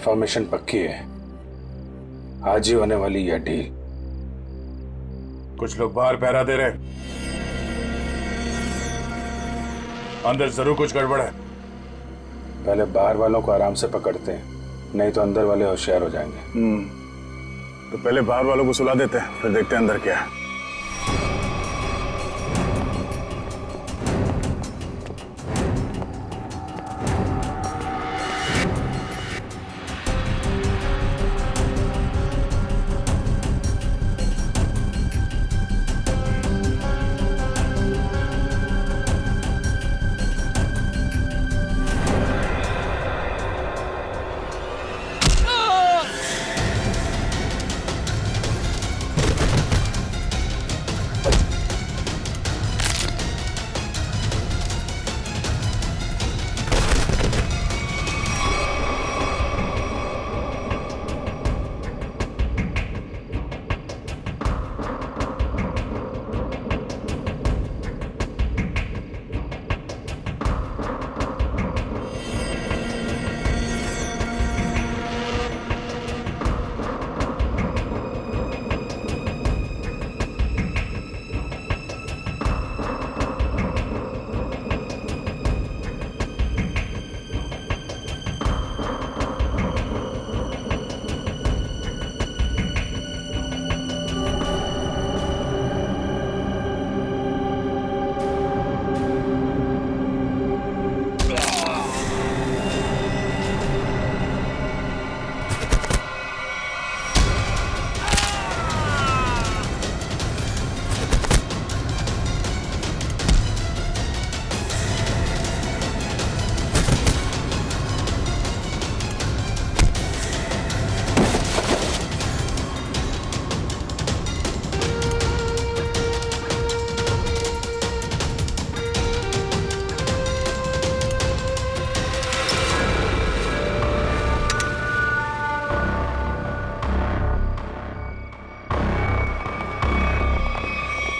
Information पक्की है, आज ही होने वाली यह डील। कुछ लोग बाहर पहरा दे रहे, अंदर जरूर कुछ गड़बड़ है। पहले बाहर वालों को आराम से पकड़ते हैं, नहीं तो अंदर वाले होशियार हो जाएंगे। तो पहले बाहर वालों को सुला देते हैं, फिर देखते हैं अंदर क्या है।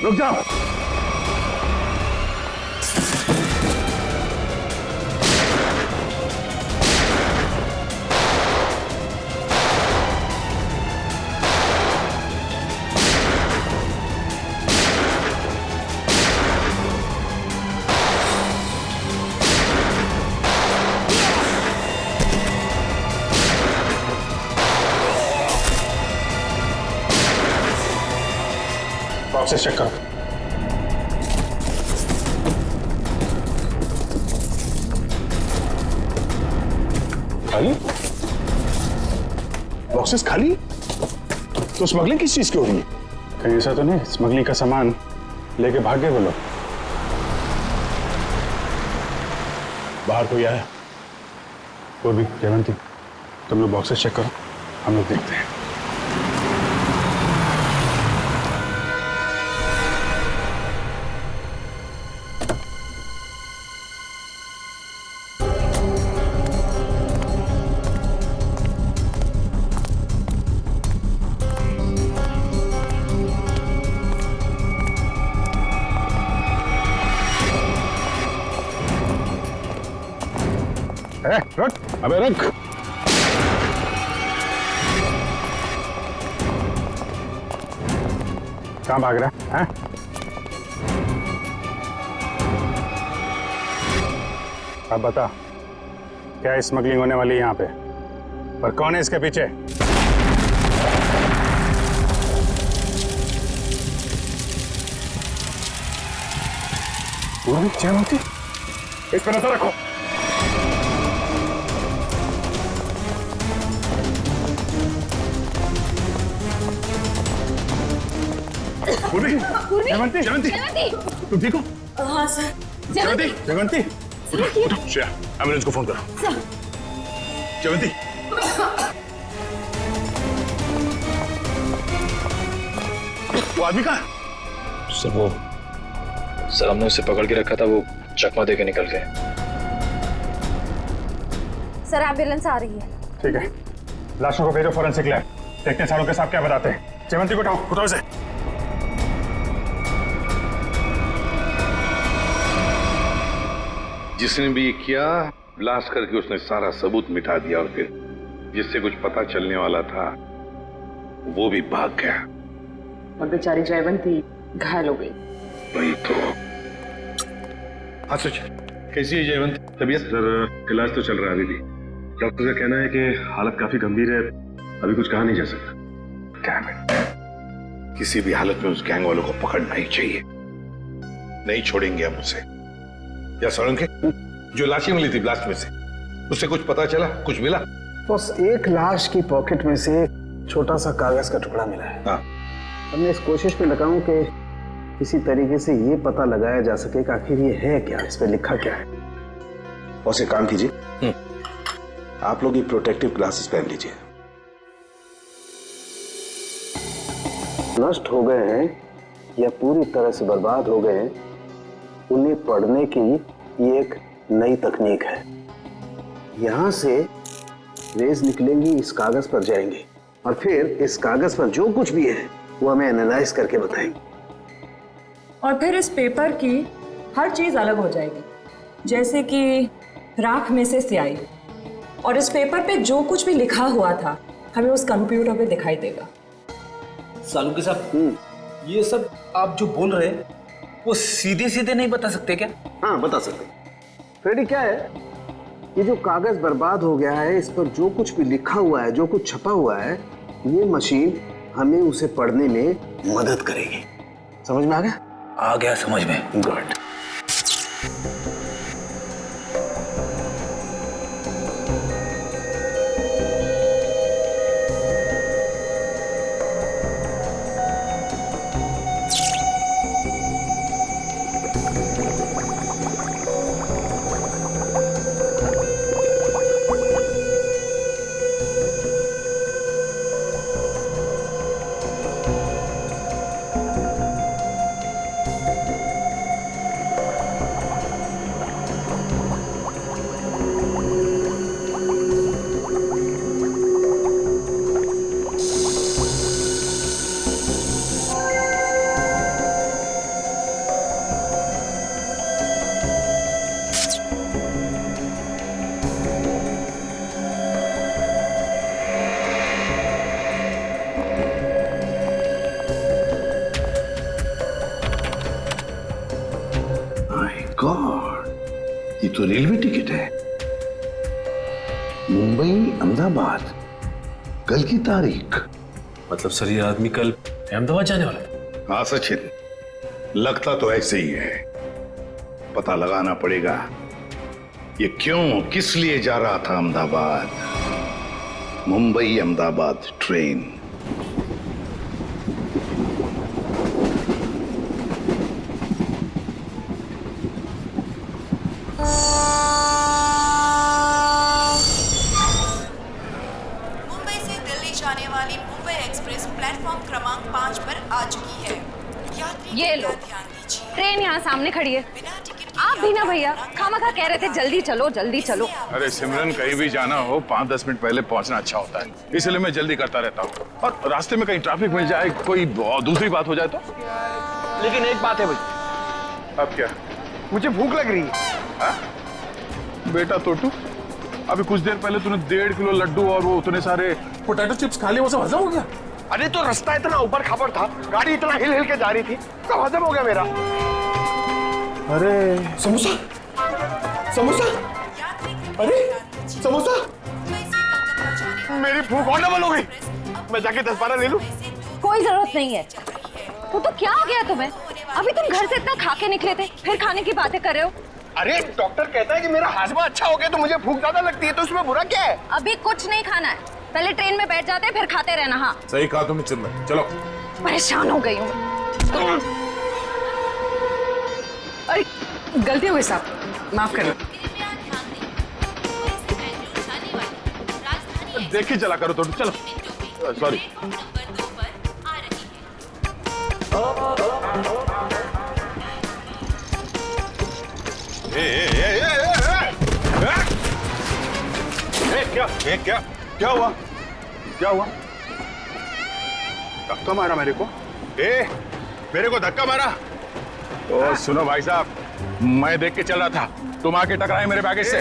रुक जाओ। बॉक्सेस चेक करो। खाली बॉक्सेस खाली? तो स्मगलिंग किस चीज की हो रही है? कहीं ऐसा तो नहीं स्मगलिंग का सामान लेके भाग गए वो लोग? बाहर कोई आया? कोई भी? जयवंती, तुम लोग बॉक्सेस चेक करो, हम लोग देखते हैं। रख, अबे रख। कहाँ भाग रहा है? अब बता, क्या स्मगलिंग होने वाली है यहाँ पे? पर कौन है इसके पीछे? जयवंती, इस पर नजर रखो। जयवंती, जयवंती, तुम ठीक हो? हाँ सर। जयवंती, जयवंती, उठो, श्रेया, एम्बुलेंस को फोन करो। जयवंती, वो आदमी कहाँ? सर हमने उसे पकड़ के रखा था, वो चकमा दे के निकल गए। सर एम्बुलेंस आ रही है। ठीक है, लाशों को भेजो फॉरेंसिक लैब, देखते हैं सारों के साथ क्या बताते हैं। जयवंती को उठाओ, उठाओ इसे। जिसने भी ये किया, ब्लास्ट करके उसने सारा सबूत मिटा दिया और फिर जिससे कुछ पता चलने वाला था वो भी भाग गया। और बेचारी जयवंती घायल हो गई। वही तो। हाँ सच, कैसी है जयवंत? तबीयत? सर इलाज तो चल रहा है अभी भी। डॉक्टर का कहना है कि हालत काफी गंभीर है, अभी कुछ कहा नहीं जा सकता। Damn it. किसी भी हालत में उस गैंग वालों को पकड़ना ही चाहिए। नहीं छोड़ेंगे हम उसे। या सोलंकी, जो लाशें मिली थी ब्लास्ट में से, उससे कुछ पता चला? कुछ मिला? बस एक लाश की पॉकेट में से छोटा सा कागज का टुकड़ा मिला है। हाँ। अब मैं इस कोशिश में लगा हूं कि किसी तरीके से ये पता लगाया जा सके कि आखिर ये है क्या, इस पे लिखा क्या है। बस एक काम कीजिए, आप लोग ये प्रोटेक्टिव ग्लासेस पहन लीजिए। नष्ट हो गए हैं या पूरी तरह से बर्बाद हो गए हैं, उन्हें पढ़ने की ये एक नई तकनीक है। यहां से रेज निकलेंगी, इस कागज पर जाएंगे और फिर इस कागज पर जो कुछ भी है वो हमें एनालाइज करके बताएंगे। और फिर इस पेपर की हर चीज अलग हो जाएगी, जैसे कि राख में से स्याही। और इस पेपर पे जो कुछ भी लिखा हुआ था हमें उस कंप्यूटर पे दिखाई देगा। सालुंके साहब, ये सब आप जो बोल रहे हैं वो सीधे सीधे नहीं बता सकते क्या? हाँ बता सकते। फ्रेडी क्या है, ये जो कागज बर्बाद हो गया है, इस पर जो कुछ भी लिखा हुआ है, जो कुछ छपा हुआ है, ये मशीन हमें उसे पढ़ने में मदद करेगी। समझ में आ गया? आ गया समझ में। गुड। गॉड, ये तो रेलवे टिकट है। मुंबई अहमदाबाद, कल की तारीख। मतलब सर ये आदमी कल अहमदाबाद जाने वाला है? हाँ सचिन, लगता तो ऐसे ही है। पता लगाना पड़ेगा ये क्यों, किस लिए जा रहा था अहमदाबाद। मुंबई अहमदाबाद ट्रेन। मुंबई से दिल्ली जाने वाली मुंबई एक्सप्रेस प्लेटफॉर्म क्रमांक 5 पर आ चुकी है। यात्री ये लो, ध्यान दीजिए। ट्रेन यहाँ सामने खड़ी है। बिना टिकट के आप भी ना भैया, खामखा कह रहे थे जल्दी चलो जल्दी चलो। अरे सिमरन, कहीं भी जाना हो 5-10 मिनट पहले पहुंचना अच्छा होता है, इसलिए मैं जल्दी करता रहता हूँ। और रास्ते में कहीं ट्रैफिक मिल जाए, कोई दूसरी बात हो जाए तो। लेकिन एक बात है भाई। अब क्या? मुझे भूख लग रही है। हाँ? बेटा टोटू, अभी कुछ देर पहले तूने 1.5 किलो लड्डू और वो उतने सारे पोटैटो चिप्स खा लिए, वो सब हजम हो गया? अरे तो रास्ता इतना ऊपर खापर था, गाड़ी इतना हिल हिल के जा रही थी, सब हजम हो गया मेरा। अरे समोसा, समोसा, अरे समोसा, मेरी भूख और डबल हो गई। मैं जाके 10-12 ले लूं? कोई जरूरत नहीं है। वो तो क्या हो गया तुम्हें? अभी तुम घर से इतना खा के निकले थे, फिर खाने की बातें कर रहे हो। अरे डॉक्टर कहता है कि मेरा हाजमा अच्छा हो गया तो मुझे भूख ज्यादा लगती है, तो उसमें बुरा क्या है? अभी कुछ नहीं खाना है, पहले ट्रेन में बैठ जाते फिर खाते रहना। हाँ सही कहा तुमने सिमरन, चलो। परेशान हो गई हूँ। अरे गलती हो गई साहब, माफ करो। देख ही चला करो, चलो। सॉरी। क्या हुआ? क्या हुआ? धक्का मारा मेरे को? मेरे को धक्का मारा? ओ सुनो भाई साहब, मैं देख के चल रहा था, तुम आके टकराए मेरे बैगेज से।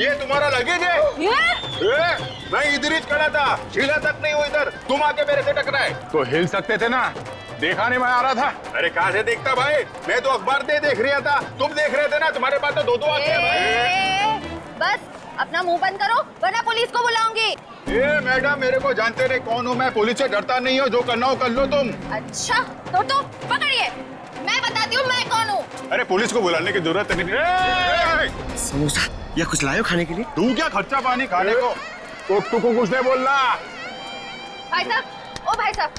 ये तुम्हारा लगेज है? ये मैं इधर ही खड़ा था, हिला तक नहीं हूँ इधर, तुम आके मेरे से टकराए। तो हिल सकते थे ना, देखा नहीं मैं आ रहा था। अरे कहाँ से देखता भाई, मैं तो अखबार देख रहा था, तुम देख रहे थे ना, तुम्हारे पास तो दो आंखें हैं भाई। बस अपना मुंह बंद करो वरना पुलिस को बुलाऊंगी। मैडम मेरे को जानते नहीं कौन हूँ मैं, पुलिस से डरता नहीं हो, जो करना हो कर लो तुम। अच्छा तो पकड़िए, मैं बताती हूँ मैं कौन हूँ। अरे पुलिस को बुलाने की जरूरत नहीं। समोसा या कुछ लायो खाने के लिए? तू क्या खर्चा पानी खाने को, तू को कुछ नहीं बोल रहा। भाई साहब, ओ भाई साहब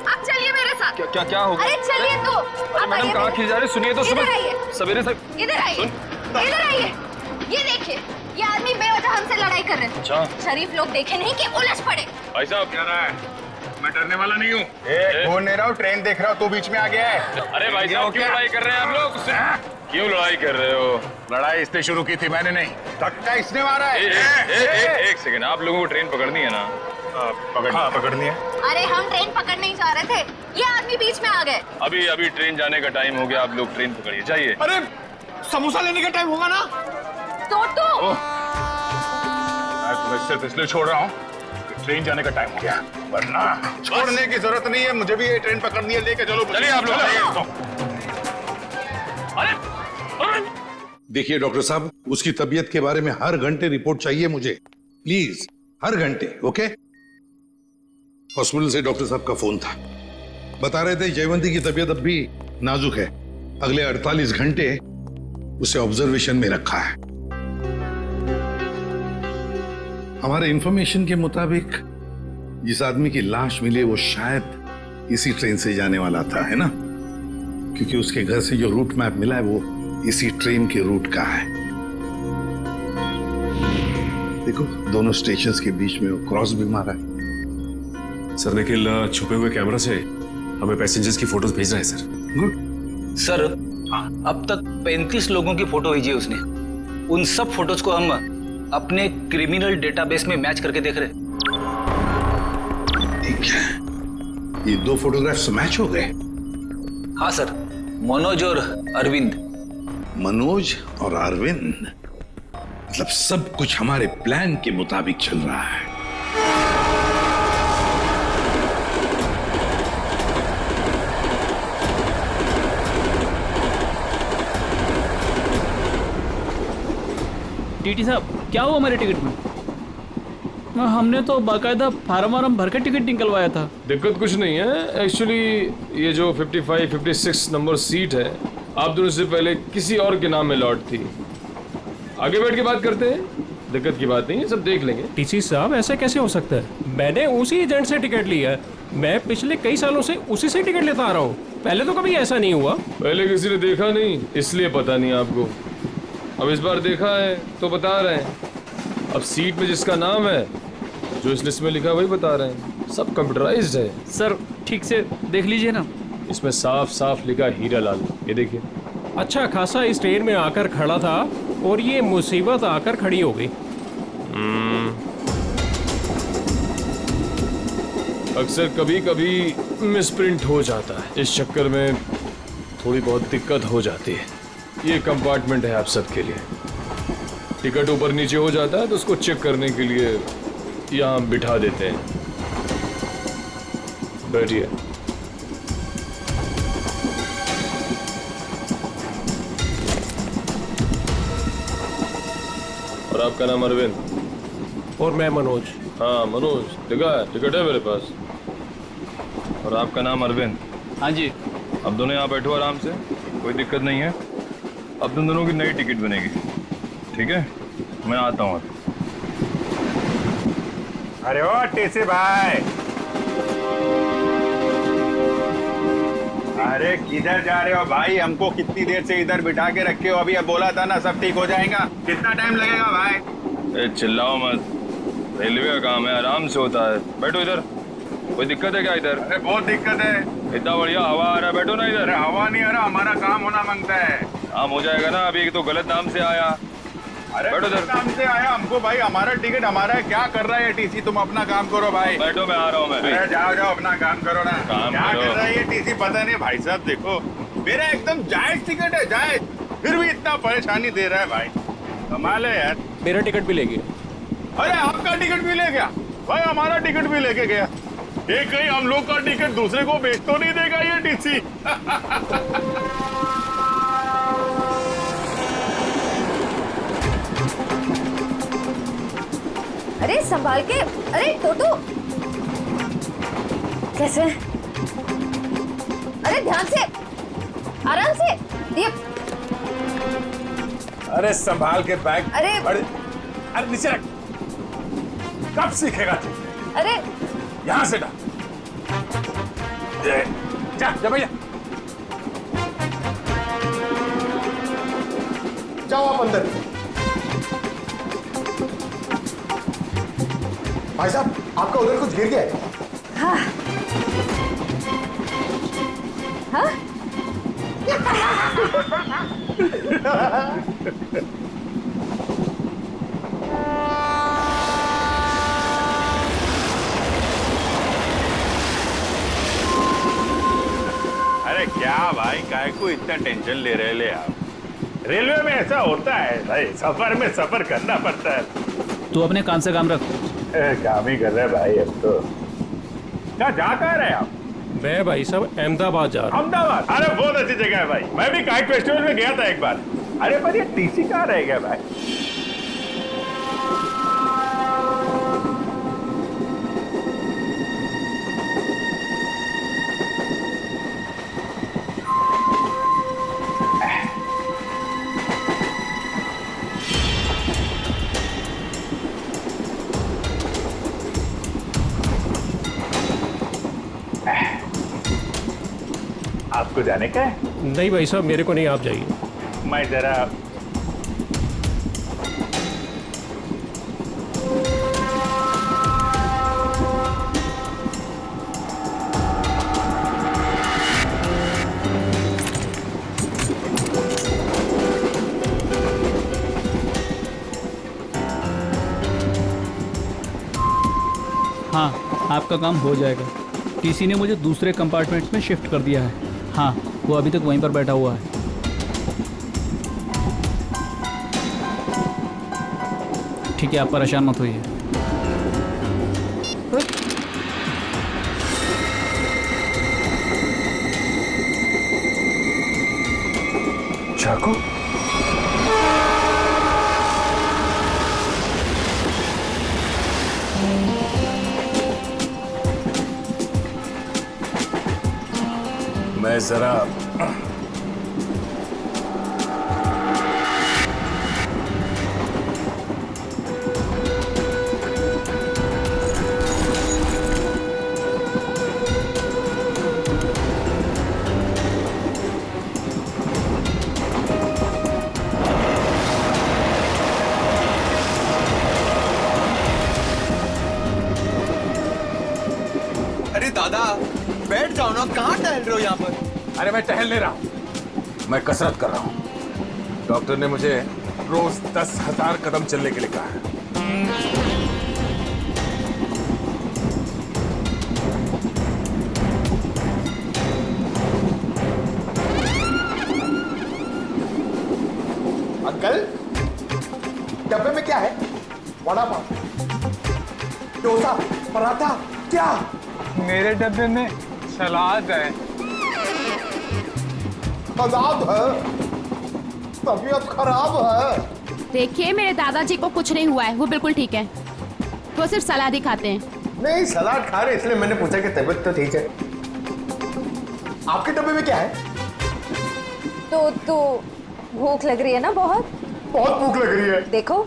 आप चलिए मेरे साथ। क्या हो गया? अरे चलिए तो। मैडम कहाँ खिल जा रहे, सुनिए तो। इधर आइए, सवेरे से इधर आइए। ये देखिए, ये आदमी बेवजह हमसे लड़ाई कर रहे थे। अच्छा। शरीफ लोग देखे नहीं कि उलझ पड़े। भाई साहब क्या रहा है, मैं डरने वाला नहीं हूँ। फोन नहीं रहा हूँ, ट्रेन देख रहा हूँ, तू बीच में आ गया है। अरे भाई साहब क्यों लड़ाई कर रहे हैं आप लोग? क्यों लड़ाई कर रहे हो? लड़ाई इसने शुरू की थी, मैंने नहीं। धक्का इसने मारा है। एक सेकंड, आप लोगों को ट्रेन पकड़नी है ना? पकड़नी है। अरे हम ट्रेन पकड़ने ही जा रहे थे, ये आदमी बीच में आ गए। अभी ट्रेन जाने का टाइम हो गया, आप लोग ट्रेन पकड़िए, जाइए। अरे समोसा लेने का टाइम होगा ना। तो मैं तुम्हें सिर्फ इसलिए छोड़ रहा हूँ कि ट्रेन जाने का टाइम हो गया, वरना छोड़ने की जरूरत नहीं है, मुझे भी ये ट्रेन पकड़नी है, लेके चलो। चलिए आप लोग। देखिए डॉक्टर साहब, उसकी तबीयत के बारे में हर घंटे रिपोर्ट चाहिए मुझे, प्लीज, हर घंटे। ओके? हॉस्पिटल से डॉक्टर साहब का फोन था, बता रहे थे जयवंती की तबीयत अब भी नाजुक है, अगले 48 घंटे उसे ऑब्जर्वेशन में रखा है। हमारे इंफॉर्मेशन के मुताबिक जिस आदमी की लाश मिली वो शायद इसी ट्रेन से जाने वाला था, है ना? क्योंकि उसके घर से जो रूट मैप मिला है वो इसी ट्रेन के रूट का है। देखो दोनों स्टेशंस के बीच में वो क्रॉस भी मारा है। सर निखिल छुपे हुए कैमरा से हमें पैसेंजर्स की फोटोज भेज रहा है सर। गुड सर, अब तक 35 लोगों की फोटो भेजी है उसने। उन सब फोटोज को हम अपने क्रिमिनल डेटाबेस में मैच करके देख रहे हैं। ठीक है, ये 2 फोटोग्राफ्स मैच हो गए। हाँ सर, मनोज और अरविंद। मनोज और अरविंद, मतलब सब कुछ हमारे प्लान के मुताबिक चल रहा है। टीटी साहब, क्या हुआ हमारे टिकट में? हमने तो बाकायदा फार्म वार्म भर के टिकट निकलवाया था। दिक्कत कुछ नहीं है एक्चुअली, ये जो 55-56 नंबर सीट है आप दोनों से पहले किसी और के नाम में लॉट थी। आगे बैठ के बात करते हैं, दिक्कत की बात नहीं है, सब देख लेंगे। टीसी साहब ऐसे कैसे हो सकता है? मैंने उसी एजेंट से टिकट लिया है, मैं पिछले कई सालों से उसी से टिकट लेता आ रहा हूँ, पहले तो कभी ऐसा नहीं हुआ। पहले किसी ने देखा नहीं इसलिए पता नहीं आपको, अब इस बार देखा है तो बता रहे हैं। अब सीट में जिसका नाम है, जो इस लिस्ट में लिखा वही बता रहे हैं, सब कंप्यूटराइज्ड है। सर ठीक से देख लीजिए ना, इसमें साफ साफ लिखा हीरा लाल, ये देखिए। अच्छा खासा इस ट्रेन में आकर खड़ा था और ये मुसीबत आकर खड़ी हो गई। अक्सर कभी कभी मिसप्रिंट हो जाता है, इस चक्कर में थोड़ी बहुत दिक्कत हो जाती है। ये कंपार्टमेंट है आप सबके लिए, टिकट ऊपर नीचे हो जाता है तो उसको चेक करने के लिए यहाँ बिठा देते हैं। बैठिए। और आपका नाम अरविंद? और मैं मनोज। हाँ मनोज, टिकट है मेरे पास। और आपका नाम अरविंद? हाँ जी। अब दोनों यहाँ बैठो आराम से, कोई दिक्कत नहीं है। अब तुम दोनों की नई टिकट बनेगी, ठीक है? मैं आता हूँ। अरे ओ टीसी भाई, अरे किधर जा रहे हो भाई? हमको कितनी देर से इधर बिठा के रखे हो? अभी अब बोला था ना सब ठीक हो जाएगा, कितना टाइम लगेगा भाई? चिल्लाओ मत, रेलवे का काम है, आराम से होता है। बैठो इधर, कोई दिक्कत है क्या इधर? अरे बहुत दिक्कत है, इतना बढ़िया हवा आ रहा है, बैठो ना इधर। अरे हवा नहीं आ रहा, हमारा काम होना मांगता है। काम हो जाएगा ना, अभी एक तो गलत नाम से आया। अरे बैठो इधर। काम से आया हमको भाई, हमारा टिकट हमारा है, क्या कर रहा है टीसी? तुम अपना काम करो भाई। बैठो, मैं आ रहा हूँ। मैं अरे जाओ जाओ अपना काम करो ना। काम क्या करो। कर रहा है ये टीसी पता नहीं भाई साहब। देखो मेरा एकदम जायज टिकट है, जायज, फिर भी इतना परेशानी दे रहा है भाई, कमाल है यार। मेरा टिकट भी ले गया। अरे आपका टिकट भी ले गया भाई, हमारा टिकट भी लेके गया। ये कहीं हम लोग का टिकट दूसरे को बेच तो नहीं देगा ये टीसी? अरे संभाल के, अरे टोटो कैसे? अरे ध्यान से, आराम से। ये अरे संभाल के बैग। अरे अरे नीचे रख। कब सीखेगा तू? अरे यहां से डाल। जा भैया, जाओ आप अंदर। भाई साहब, आपका उधर कुछ गिर गया है? हाँ हाँ अरे क्या भाई, काय को इतना टेंशन ले रहे ले आप? रेलवे में ऐसा होता है भाई, सफर में सफर करना पड़ता है। तू अपने काम से काम रख। काम ही कर रहे भाई अब तो। क्या जा कहाँ रहे आप? मैं भाई साहब अहमदाबाद जा रहा हूँ। अहमदाबाद? अरे बहुत अच्छी जगह है भाई, मैं भी काइट फेस्टिवल में गया था एक बार। अरे पर ये टीसी कहाँ रह गया भाई? आपको जाने का है? नहीं भाई साहब, मेरे को नहीं, आप जाइए। मैं जरा हाँ, आपका काम हो जाएगा। टीसी ने मुझे दूसरे कंपार्टमेंट में शिफ्ट कर दिया है। हाँ, वो अभी तक वहीं पर बैठा हुआ है। ठीक है, आप परेशान मत होइए। चाकू? मैं जरा अरे दादा बैठ जाओ ना, कहाँ टहल रहे हो यहाँ पर? अरे मैं टहल नहीं रहा हूं, मैं कसरत कर रहा हूं। डॉक्टर ने मुझे रोज 10,000 कदम चलने के लिए कहा है। अंकल, डब्बे में क्या है? वड़ा पाव, डोसा, पराठा, क्या? मेरे डब्बे में सलाद है। सलाद है? तबीयत खराब है। देखिए, मेरे दादाजी को कुछ नहीं हुआ है, वो बिल्कुल ठीक है। वो सिर्फ सलाद ही खाते हैं। नहीं, सलाद खा रहे इसलिए मैंने पूछा कि तबीयत तो ठीक है। आपके डब्बे में क्या है? तो भूख लग रही है ना? बहुत भूख लग रही है। देखो,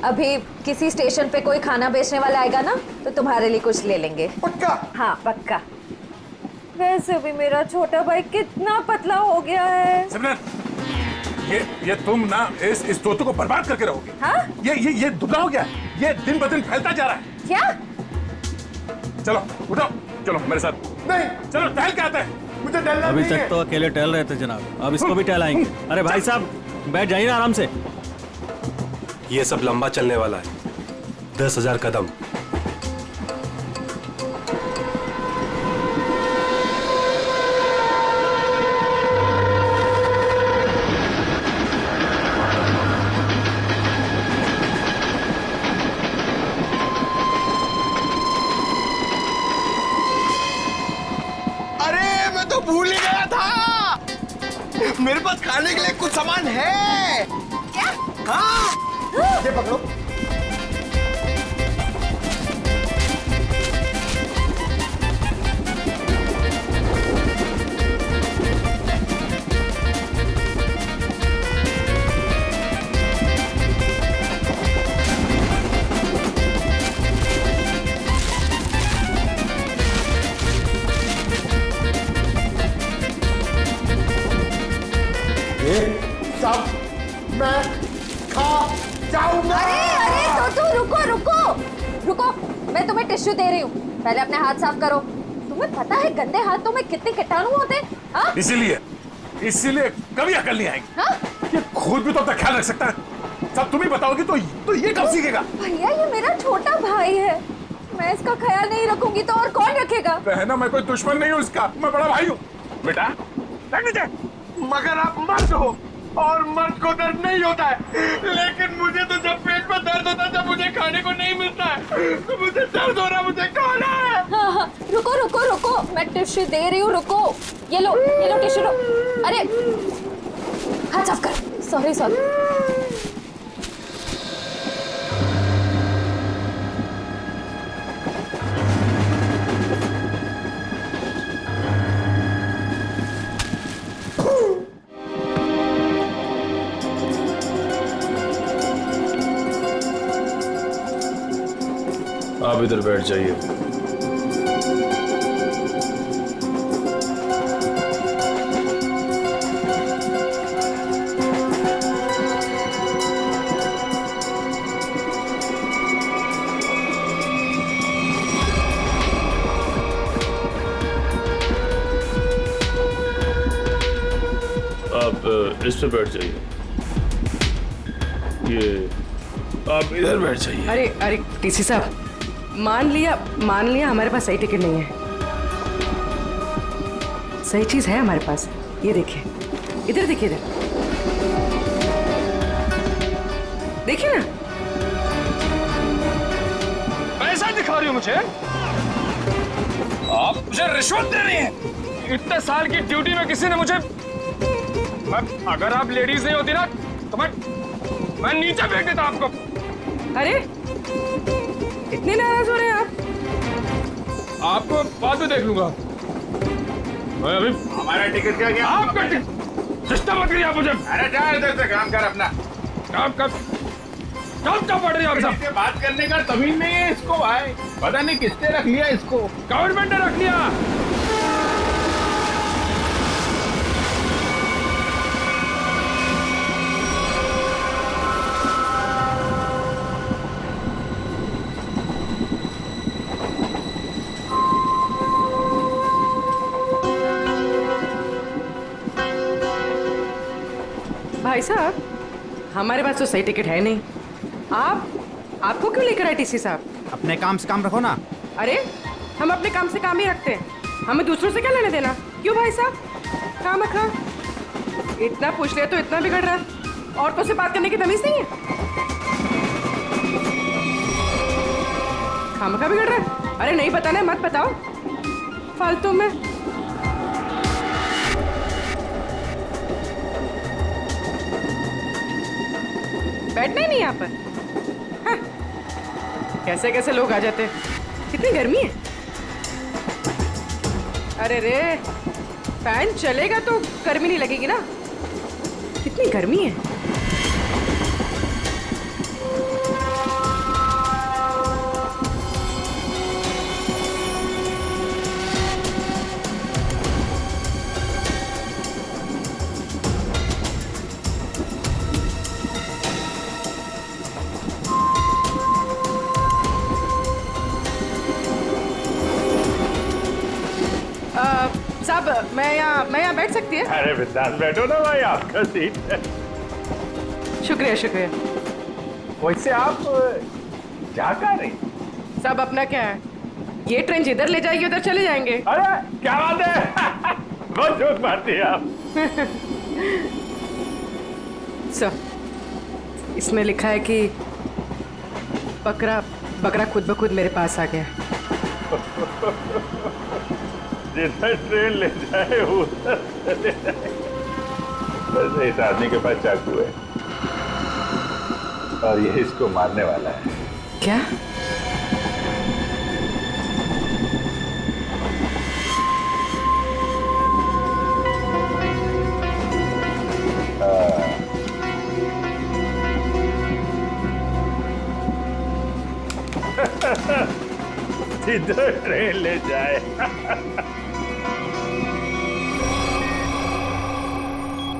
अभी किसी स्टेशन पे कोई खाना बेचने वाला आएगा ना, तो तुम्हारे लिए कुछ ले लेंगे। पक्का? हाँ पक्का। वैसे भी मेरा छोटा भाई कितना पतला हो गया है। सिमरन, ये तुम ना इस तोते को बर्बाद करके रहोगे। हाँ? ये दुबला हो गया, ये दिन ब दिन फैलता जा रहा है। क्या? चलो उठो, चलो मेरे साथ। नहीं, चलो टहल के आते हैं, मुझे टहलना अभी नहीं है। तक तो अकेले टहल रहे थे जनाब, अब इसको भी टहलाएंगे। अरे भाई साहब, बैठ जाइए ना आराम से। ये सब लंबा चलने वाला है, 10,000 कदम। भूल ही गया था। मेरे पास खाने के लिए कुछ सामान है। क्या? हाँ, ये पकड़ो। सब मैं खा जाऊंगा। अरे तो रुको रुको रुको, मैं तुम्हें टिश्यू दे रही हूँ, पहले अपने हाथ साफ करो। तुम्हें पता है गंदे हाथों में कितने कीटाणु होते हैं? हाँ? इसीलिए कभी अकल नहीं आएगी। हाँ? ये खुद भी तो अपना ख्याल रख सकता है, सब तुम ही बताओगी तो ये कब सीखेगा? भैया ये मेरा छोटा भाई है, मैं इसका ख्याल नहीं रखूंगी तो और कौन रखेगा? बहना मैं कोई दुश्मन नहीं हूँ इसका, मैं बड़ा भाई हूँ। बेटा मगर आप मर्द हो और मर्द को दर्द नहीं होता है, लेकिन मुझे तो जब पेट में दर्द होता है, जब मुझे खाने को नहीं मिलता है तो मुझे दर्द हो रहा, मुझे खाना है। हाँ, रुको रुको रुको, मैं टिश्यू दे रही हूँ, रुको। ये लो टिश्यू लो। अरे हाथ साफ कर। सॉरी। आप इधर बैठ जाइए। आप इस पे बैठ जाइए। ये आप इधर बैठ जाइए। अरे टीसी साहब, मान लिया हमारे पास सही टिकट नहीं है, सही चीज है हमारे पास। ये देखिए, इधर देखिए, इधर देखिए ना। पैसा दिखा रही हो मुझे? आप मुझे रिश्वत दे रही हैं। इतने साल की ड्यूटी में किसी ने मुझे, अगर आप लेडीज नहीं होती ना तो मैं नीचे फेंक देता आपको। अरे इतने नाराज हो रहे हैं आप? आपको बाद में देख लूंगा। मैं अभी हमारा टिकट क्या गया? आपका टिकट सिस्टम मत करिए आप मुझे। अरे जा इधर से, काम कर अपना। काम क्या पड़ रही है आप सब? इससे बात करने का तमीज नहीं है इसको भाई, पता नहीं किसने रख लिया इसको। गवर्नमेंट ने रख लिया। भाई साहब, हमारे पास तो सही टिकट है नहीं। आपको क्यों लेकर आए टीसी साहब? अपने काम से काम रखो ना। अरे हम अपने काम से काम ही रखते हैं, हमें दूसरों से क्या लेने देना? क्यों भाई साहब? काम रखा, इतना पूछ लिया तो इतना बिगड़ रहा है। औरतों से बात करने की तमीज नहीं है, खामखा बिगड़ रहा है। अरे नहीं बताना है, मत बताओ फालतू में। बैठना ही नहीं यहाँ पर। हाँ। कैसे कैसे लोग आ जाते हैं, कितनी गर्मी है। अरे रे, फैन चलेगा तो गर्मी नहीं लगेगी ना, कितनी गर्मी है। साहब, मैं यहाँ बैठ सकती है? अरे बिंदास बैठो ना भाई, आपका सीट है। शुक्रिया शुक्रिया। वैसे आप जा कहाँ रही? साहब अपना क्या है, ये ट्रेन जिधर ले जाएगी उधर चले जाएंगे। अरे क्या बात है, बहुत जोक मारती है आप। सर, इसमें लिखा है कि बकरा खुद ब खुद मेरे पास आ गया। जिधर ट्रेन ले जाए उधर चले जाए। वैसे इस आदमी के पास चाकू है और ये इसको मारने वाला है। क्या? जिधर ट्रेन ले जाए।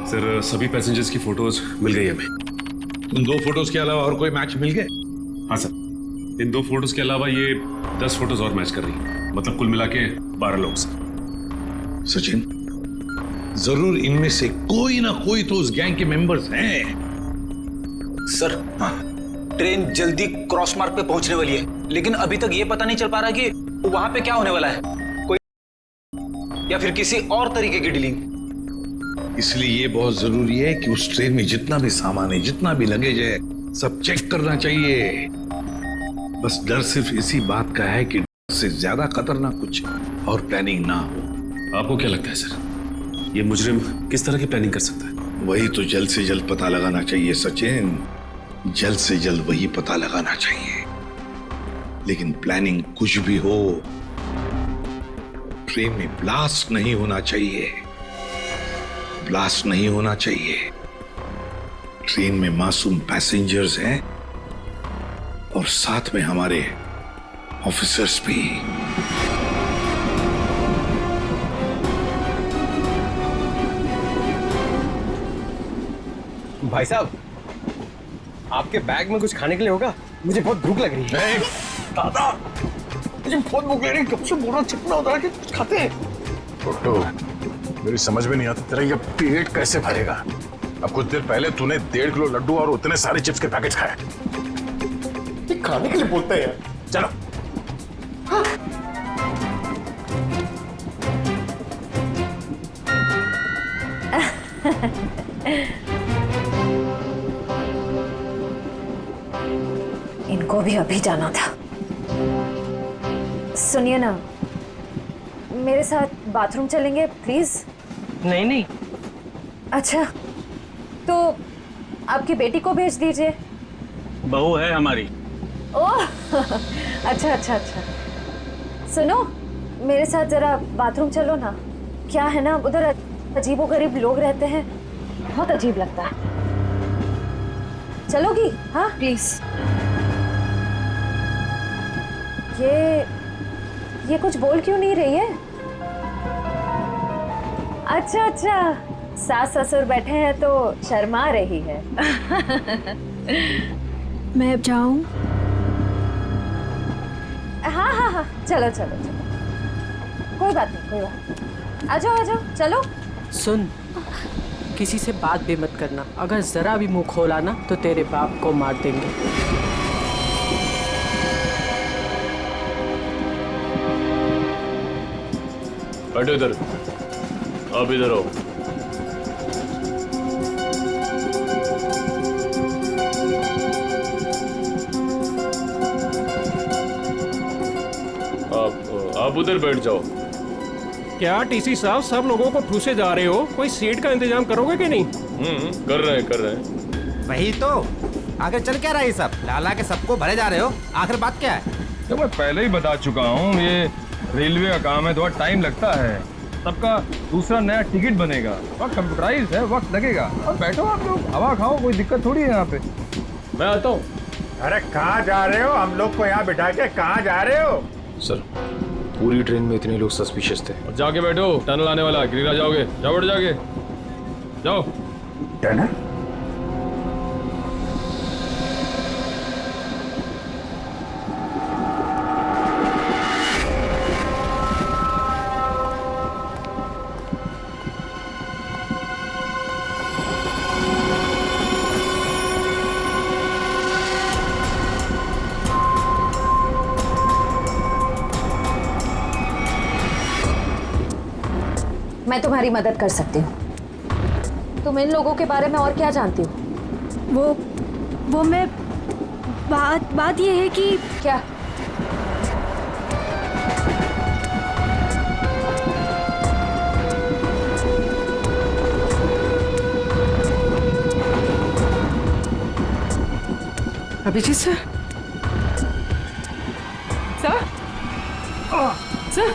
सर सभी पैसेंजर्स की फोटोज मिल गई हमें। उन 2 फोटोज के अलावा और कोई मैच मिल गए? हाँ सर, इन 2 फोटोज के अलावा ये 10 फोटोज और मैच कर रही है, मतलब कुल मिला के 12 लोग सर। सचिन, जरूर इनमें से कोई ना कोई तो उस गैंग के मेंबर्स हैं। सर, ट्रेन जल्दी क्रॉस मार्क पे पहुंचने वाली है, लेकिन अभी तक ये पता नहीं चल पा रहा कि वहां पे क्या होने वाला है, कोई या फिर किसी और तरीके की डीलिंग। इसलिए ये बहुत जरूरी है कि उस ट्रेन में जितना भी सामान है, जितना भी लगेज है, सब चेक करना चाहिए। बस डर सिर्फ इसी बात का है कि डर से ज्यादा खतरनाक कुछ और प्लानिंग ना हो। आपको क्या लगता है सर, ये मुजरिम किस तरह की प्लानिंग कर सकता है? वही तो जल्द से जल्द पता लगाना चाहिए सचिन, जल्द से जल्द वही पता लगाना चाहिए। लेकिन प्लानिंग कुछ भी हो, ट्रेन में ब्लास्ट नहीं होना चाहिए। ब्लास्ट नहीं होना चाहिए। ट्रेन में मासूम पैसेंजर्स हैं और साथ में हमारे ऑफिसर्स भी। भाई साहब, आपके बैग में कुछ खाने के लिए होगा? मुझे बहुत भूख लग रही है। दादा, मुझे बहुत भूख लग रही है। कब से बोरा चिपना होता है कि कुछ खाते हैं। छोटू, मेरी समझ में नहीं आता तेरा ये पेट कैसे भरेगा। अब कुछ देर पहले तूने 1.5 किलो लड्डू और उतने सारे चिप्स के पैकेट खाए। ये खाने के लिए बोलते हैं यार। चलो। हाँ। इनको भी अभी जाना था। सुनिए ना, मेरे साथ बाथरूम चलेंगे प्लीज? नहीं नहीं। अच्छा, तो आपकी बेटी को भेज दीजिए। बहू है हमारी। ओह अच्छा अच्छा अच्छा। सुनो, मेरे साथ जरा बाथरूम चलो ना। क्या है ना, उधर अजीबोगरीब लोग रहते हैं, बहुत अजीब लगता है। चलोगी? हाँ प्लीज। ये कुछ बोल क्यों नहीं रही है? अच्छा अच्छा, सास ससुर बैठे हैं तो शर्मा रही है। मैं अब जाऊं? हाँ हाँ हाँ, चलो चलो चलो, कोई बात नहीं कोई बात नहीं। आ जाओ आ जाओ, चलो। सुन, किसी से बात भी मत करना। अगर जरा भी मुंह खोला ना तो तेरे बाप को मार देंगे। बैठो इधर, आप इधर आओ। आप उधर बैठ जाओ। क्या टीसी साहब, सब लोगों को ठूसे जा रहे हो? कोई सीट का इंतजाम करोगे कि नहीं? कर रहे हैं। वही तो, आगे चल क्या रहा है सब? लाला के सबको भरे जा रहे हो, आखिर बात क्या है? तो मैं पहले ही बता चुका हूँ, ये रेलवे का काम है, थोड़ा टाइम लगता है। सबका दूसरा नया टिकट बनेगा और कंप्यूटराइज है, वक्त लगेगा। और बैठो आप लोग, हवा खाओ, कोई दिक्कत थोड़ी है यहाँ पे। मैं आता हूँ। अरे कहाँ जा रहे हो? हम लोग को यहाँ बिठा के कहाँ जा रहे हो? सर, पूरी ट्रेन में इतने लोग सस्पिशियस थे। और जाके बैठो, टनल आने वाला, गिरिरा जाओगे। जाओ बैठ, जाके जाओ। टनल? मैं तुम्हारी मदद कर सकती हूँ। तुम इन लोगों के बारे में और क्या जानती हो? वो मैं बात ये है कि क्या? अभिजीत सर, सर, सर,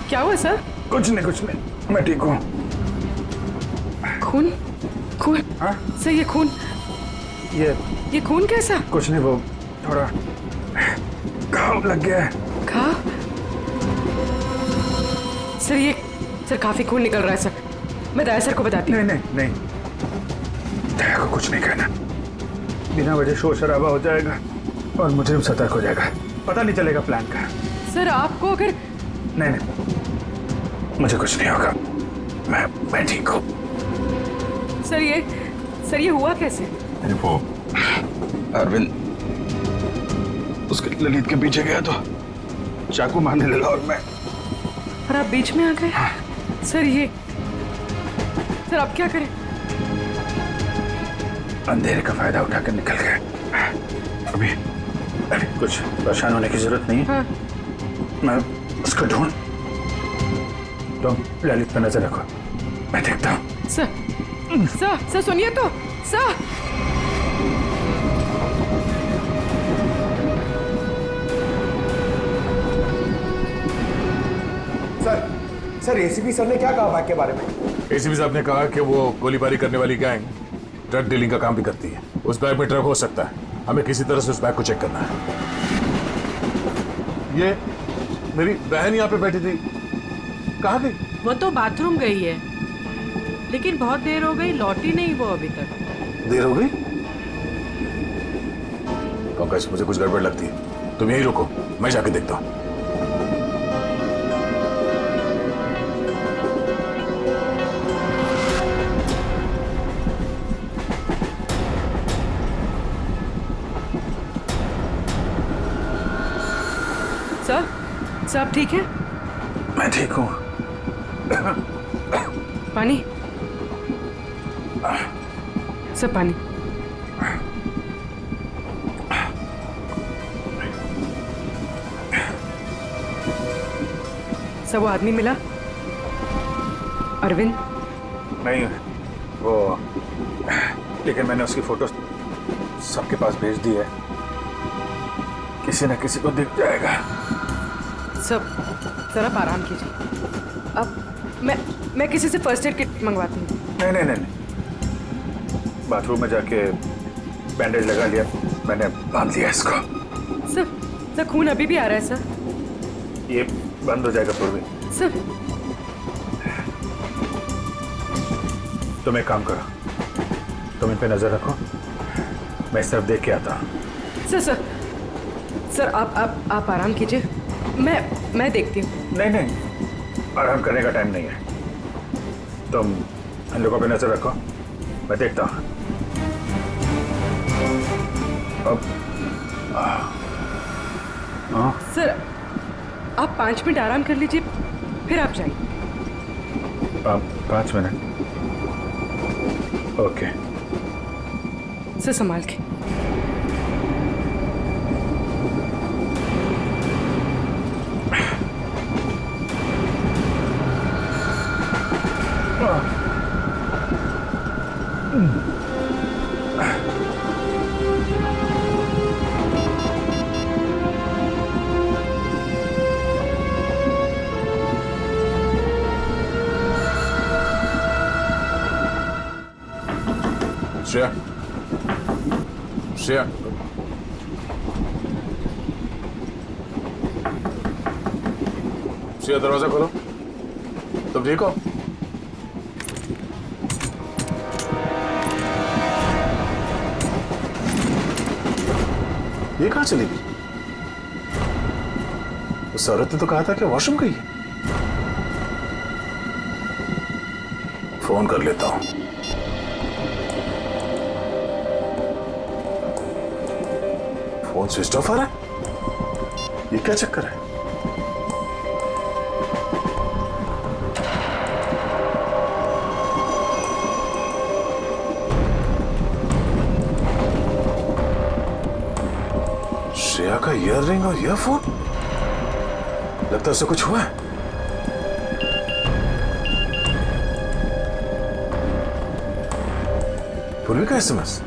क्या हुआ सर? कुछ नहीं, मैं ठीक हूँ। खून? खून? हाँ? सर ये खून, ये खून कैसा? कुछ नहीं, वो थोड़ा घाव लग गया है। घाव? सर काफी खून निकल रहा है सर। मैं दया सर को बताती हूँ। नहीं, दया को कुछ नहीं कहना। बिना वजह शोर शराबा हो जाएगा और मुजरिम सतर्क हो जाएगा, पता नहीं चलेगा प्लान का। सर आपको अगर नहीं, मुझे कुछ नहीं होगा, मैं ठीक हूँ। सर ये हुआ कैसे? वो अरविंद उसके ललित के पीछे गया तो चाकू मारने लगा और आप बीच में आ गए? हाँ। सर आप क्या करें? अंधेरे का फायदा उठाकर निकल गए। अभी कुछ परेशान होने की जरूरत नहीं है। हाँ। मैं उसको ढूंढ, तुम ललित पर नजर रखो, मैं देखता हूँ। सर सुनिए तो, सर। सर एसीपी सर ने क्या कहा बैग के बारे में? एसीपी साहब ने कहा कि वो गोलीबारी करने वाली गैंग ड्रग डीलिंग का काम भी करती है। उस बैग में ड्रग हो सकता है, हमें किसी तरह से उस बैग को चेक करना है। ये मेरी बहन यहाँ पे बैठी थी, कहाँ गई? वो तो बाथरूम गई है, लेकिन बहुत देर हो गई, लौटी नहीं वो अभी तक। देर हो गई? पंकज, मुझे कुछ गड़बड़ लगती है, तुम यहीं रुको, मैं जाके देखता हूँ। सर आप ठीक है? मैं ठीक हूँ। पानी? सर पानी। सर वो आदमी मिला? अरविंद? नहीं, वो लेकिन मैंने उसकी फोटो सबके पास भेज दी है, किसी न किसी को दिख जाएगा। सर आप आराम कीजिए। अब मैं किसी से फर्स्ट एड किट मंगवाती हूँ। नहीं, बाथरूम में जाके बैंडेज लगा लिया, मैंने बांध लिया इसको। सर खून अभी भी आ रहा है सर। ये बंद हो जाएगा पूर्वी। सर तुम एक काम करो, तुम इन पे नजर रखो, मैं इस तरफ देख के आता हूँ। सर आप आराम कीजिए, मैं देखती हूँ। नहीं, आराम करने का टाइम नहीं है, तुम इन लोगों पे नजर रखो, मैं देखता हूँ। अब सर आप 5 मिनट आराम कर लीजिए, फिर आप जाइए। 5 मिनट? ओके। सर संभाल के। श्रेया, दरवाजा खोलो। तुम ठीक हो? ये कहाँ चली गई? उस औरत ने तो कहा था कि वॉशरूम गई है। फोन कर लेता हूं। फोन स्विच ऑफ आ रहा है, ये क्या चक्कर है? श्रेया का ईयररिंग और ईयरफोन, लगता है उसे कुछ हुआ है। पूर्वी का एसएमएस,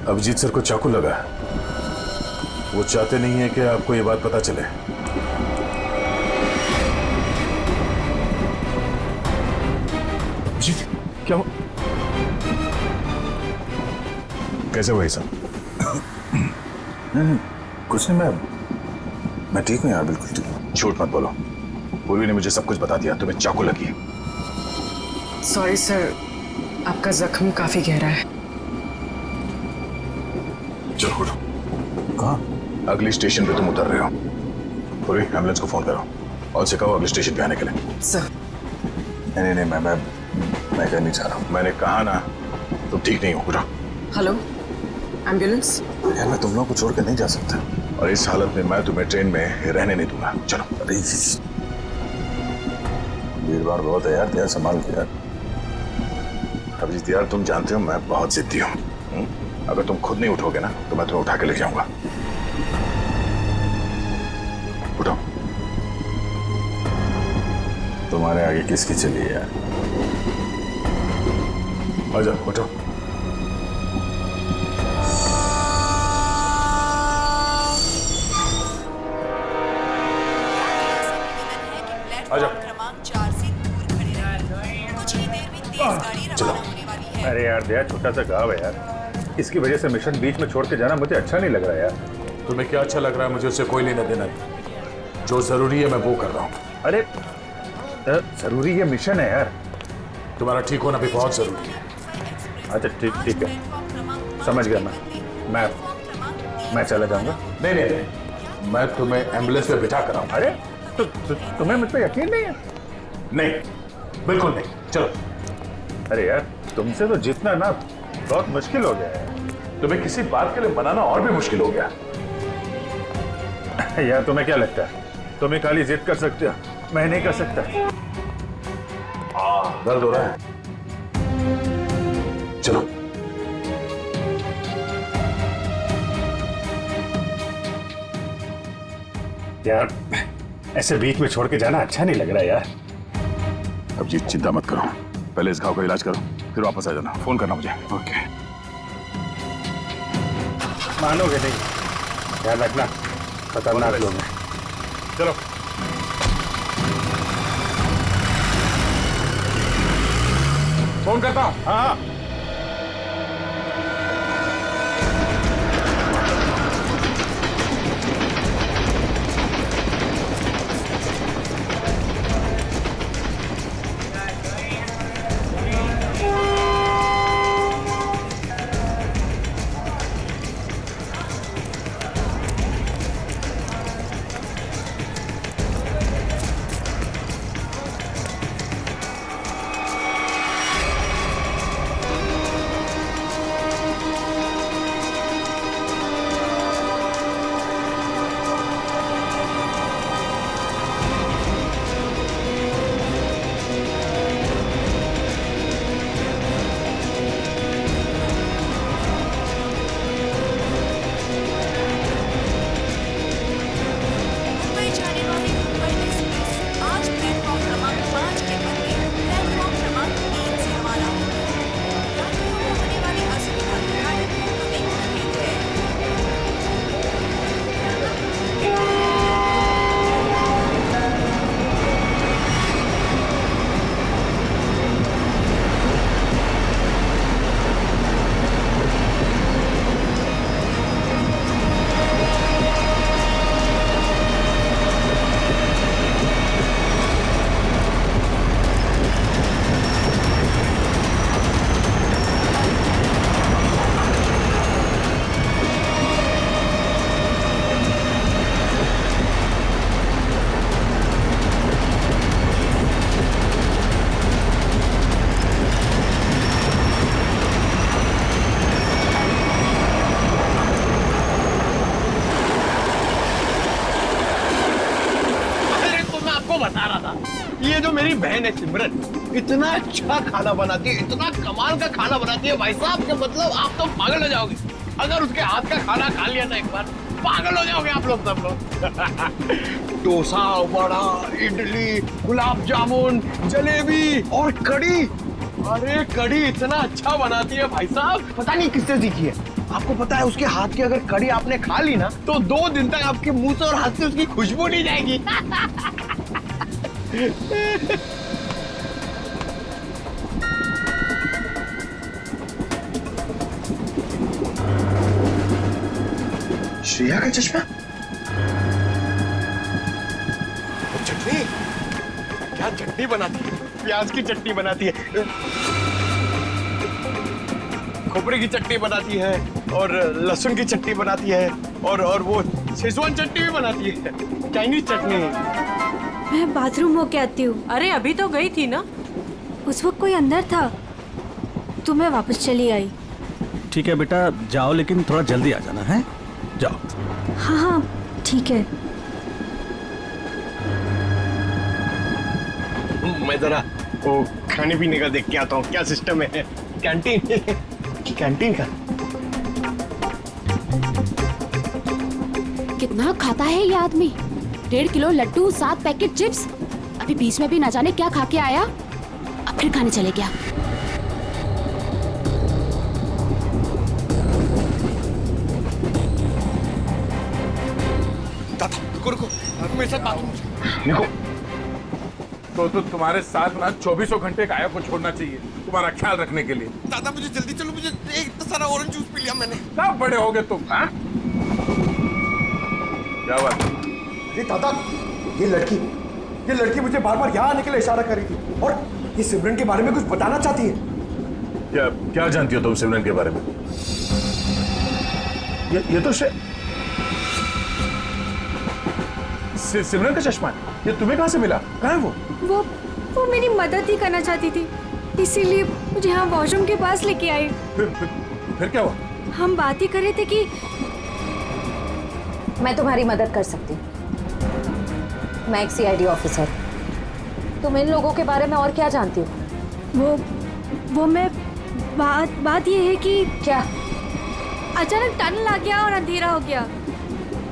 अभिजीत सर को चाकू लगा है। वो चाहते नहीं है कि आपको ये बात पता चले। जी क्या हो? कैसे हुआ सब? नहीं, कुछ नहीं, मैं ठीक हूँ यार, बिल्कुल ठीक हूँ। झूठ मत बोलो, पूर्वी ने मुझे सब कुछ बता दिया। तुम्हें चाकू लगी है। सॉरी सर, आपका जख्म काफी गहरा है। चलो उठो। कहाँ? अगली स्टेशन पे तुम उतर रहे हो। पूर्वी एम्बुलेंस को फोन करो और उसे कहो अगले स्टेशन पे आने के लिए। सर नहीं, मैं कह नहीं चाह रहा हूँ। मैंने कहा ना, तुम ठीक नहीं हो। उठो। Hello ambulance. यार मैं तुम लोगों को छोड़ कर नहीं जा सकता, और इस हालत में मैं तुम्हें ट्रेन में रहने नहीं दूंगा। चलो। अरे भीड़ भाड़ बहुत है यार, संभाल के यार। अभिजीत यार, तुम जानते हो मैं बहुत जिद्दी हूँ। अगर तुम खुद नहीं उठोगे ना तो मैं तुम्हें उठा के ले जाऊंगा। उठो। तुम्हारे आगे किसकी चली यार? आजा, उठो। क्रमांक 4 से दूर खड़े रहें। कुछ ही देर में तेज गाड़ी रवाना होने वाली है। अरे यार दया, छोटा सा गाँव है यार, इसकी वजह से मिशन बीच में छोड़ के जाना मुझे अच्छा नहीं लग रहा यार। तुम्हें क्या अच्छा लग रहा है? मुझे उससे कोई लेना देना नहीं। जो जरूरी है मैं वो कर रहा हूँ। अरे जरूरी ये मिशन है यार। तुम्हारा ठीक होना भी बहुत जरूरी है। अच्छा ठीक है, समझ गया। मैं चला जाऊंगा। नहीं, मैं तुम्हें एम्बुलेंस में बिठा कर आऊंगा। अरे तो तुम्हें मुझ पर यकीन नहीं है? नहीं, बिल्कुल नहीं। चलो। अरे यार, तुमसे तो जीतना ना बहुत मुश्किल हो गया है। तुम्हें किसी बात के लिए मनाना और भी मुश्किल हो गया। यार तुम्हें क्या लगता है तुम ही खाली जिद कर सकते हो, मैं नहीं कर सकता? दर्द हो रहा है? चलो। यार ऐसे बीच में छोड़ के जाना अच्छा नहीं लग रहा यार। अब जी चिंता मत करो, पहले इस घाव का इलाज करो, फिर वापस आ जाना। फोन करना मुझे। ओके। मानोगे नहीं, ध्यान रखना, खतरनाक लोग हैं। चलो। फोन करता हूँ। हाँ। ये जो मेरी बहन है सिमरन, इतना अच्छा खाना बनाती है, इतना कमाल का खाना बनाती है भाई साहब के मतलब आप तो पागल हो जाओगे। अगर उसके हाथ का खाना खा लिया ना एक बार, पागल हो जाओगे आप लोग सब लोग। डोसा, वड़ा, इडली, गुलाब जामुन, जलेबी और कढ़ी। अरे कढ़ी इतना अच्छा बनाती है भाई साहब, पता नहीं किससे सीखी है। आपको पता है उसके हाथ की अगर कड़ी आपने खा ली ना तो 2 दिन तक आपके मुंह से और हाथ से उसकी खुशबू नहीं जाएगी। श्रेया का चश्मा? चटनी, क्या चटनी बनाती है? प्याज की चटनी बनाती है, खोपरे की चटनी बनाती है, और लहसुन की चटनी बनाती है, और वो शेजवान चटनी भी बनाती है, चाइनीज चटनी। मैं बाथरूम होके आती हूँ। अरे अभी तो गई थी ना। उस वक्त कोई अंदर था तो मैं वापस चली आई। ठीक है बेटा, जाओ लेकिन थोड़ा जल्दी आ जाना है। जाओ। हाँ हाँ ठीक है। मैं जरा वो खाने पीने का देख के आता हूँ, क्या सिस्टम है कैंटीन कैंटीन का। कितना खाता है ये आदमी? 1.5 किलो लड्डू, 7 पैकेट चिप्स। अभी बीच में भी ना जाने क्या खा के आया, अब फिर खाने चले गया। रुको, मेरे साथ बात निको, तो तुम्हारे साथ ना 24 घंटे काया को छोड़ना चाहिए तुम्हारा ख्याल रखने के लिए। दादा मुझे जल्दी चलो, मुझे इतना सारा ऑरेंज जूस पी लिया मैंने। कब बड़े हो गए तुम? हाँ? क्या बात? अरे दादा, ये लड़की मुझे बार बार यहाँ आने के लिए इशारा कर रही थी, और ये सिमरन के बारे में कुछ बताना चाहती है। क्या जानती हो तुम सिमरन के बारे में? ये तो सिमरन का चश्मा है। ये तुम्हें कहाँ से मिला? कहाँ है वो मेरी मदद ही करना चाहती थी, इसीलिए मुझे यहाँ वॉशरूम के पास लेके आई। फिर क्या हुआ? हम बात ही कर रहे थे कि मैं तुम्हारी मदद कर सकती हूँ। मैं एक CID ऑफिसर। तुम इन लोगों के बारे में और क्या जानती हो? वो मैं बात ये है कि क्या अचानक टनल आ गया और अंधेरा हो गया,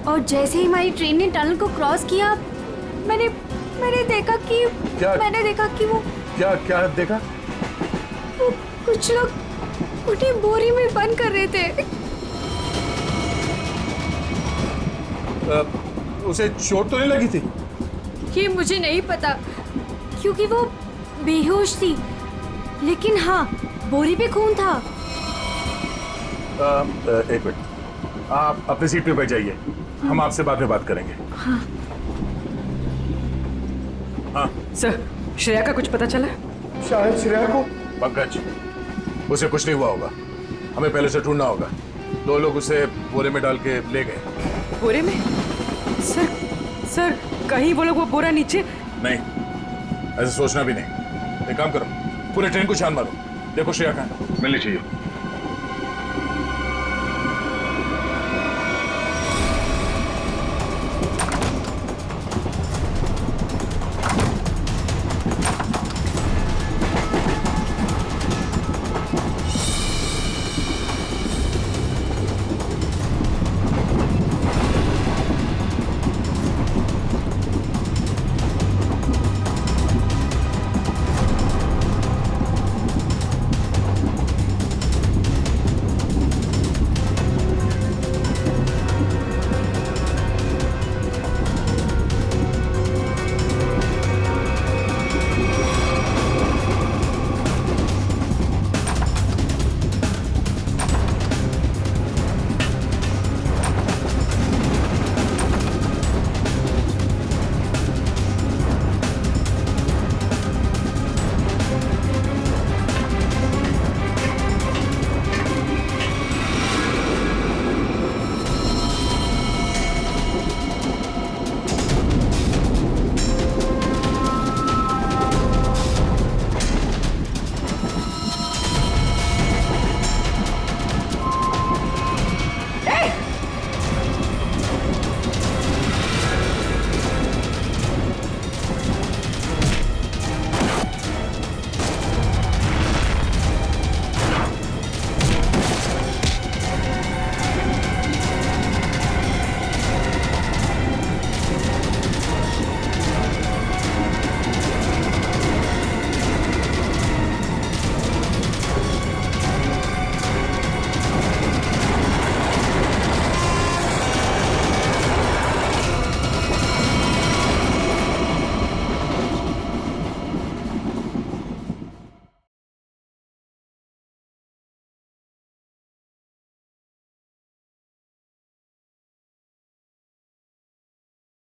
और जैसे ही हमारी ट्रेन ने टनल को क्रॉस किया मैंने देखा कि वो क्या देखा? वो कुछ लोग उन्हें बोरी में बंद कर रहे थे। उसे चोट तो नहीं लगी थी? ये मुझे नहीं पता क्योंकि वो बेहोश थी, लेकिन हाँ बोरी पे खून था। एक मिनट, आप अपनी सीट पे बैठ जाइए, हम आपसे बाद में बात करेंगे। हाँ। हाँ सर, श्रेया का कुछ पता चला? शायद श्रेया को। पंकज, उसे कुछ नहीं हुआ होगा, हमें पहले से ढूंढना होगा। 2 लोग उसे बोरे में डाल के ले गए। बोरे में? सर कहीं वो लोग वो बोरा नीचे? नहीं, ऐसे सोचना भी नहीं। एक काम करो, पूरे ट्रेन को छान मारो, देखो श्रेया कहाँ है। मिलनी चाहिए।